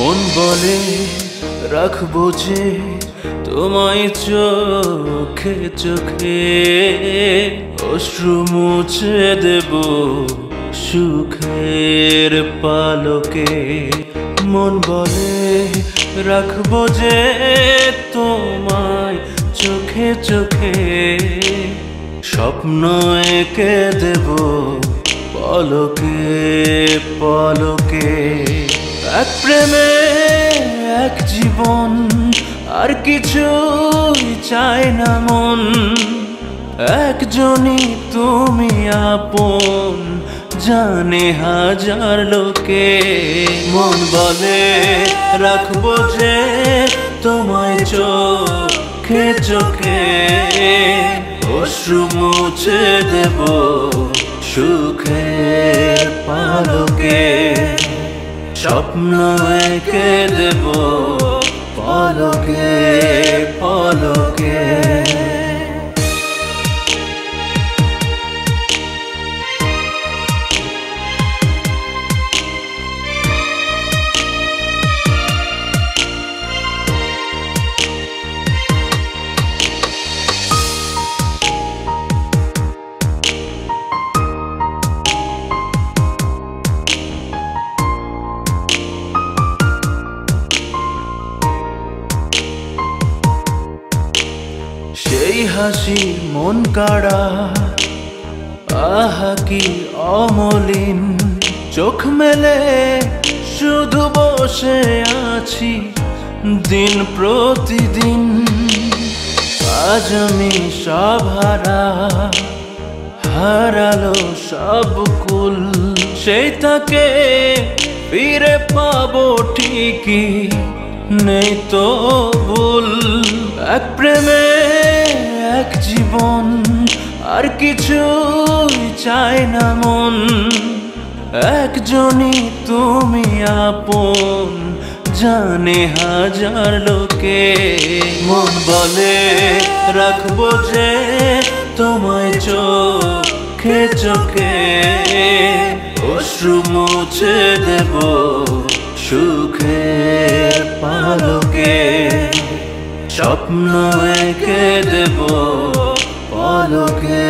মন বলে রাখবো যে তোমায় চোখে চোখে, অশ্রু মুছে দেব সুখের পালকে। মন বলে রাখবো যে তোমায় চোখে চোখে, স্বপ্ন এঁকে দেব পলকে পলকে। এক প্রেমে এক জীবন, আর কিছুই চাই না মন। একজনই তুমি আপন, জানে হাজার লোকে। মন বলে রাখবো যে তোমায় চোখে চোখে, অশ্রু মুছে দেব সুখের পালকে। স্বপ্ন এঁকে দেব পলকে পলকে। সেই হাসি মন কাড়া, আহা কি অমলিন। চোখ মেলে শুধু বসে আছি দিন প্রতিদিন। আজ আমি সব হারালো সব কুল। সেই তাকে ফিরে পাবো ঠিকই, নেই তো ভুল। এক প্রেমে এক জীবন, আর কিছুই চাই না মন। একজনই তুমি আপন, জানে হাজার লোকে। মন বলে রাখবো যে তোমায় চোখে চোখে, অশ্রু মুছে দেব সুখের পালকে। স্বপ্ন এঁকে দেব পলকে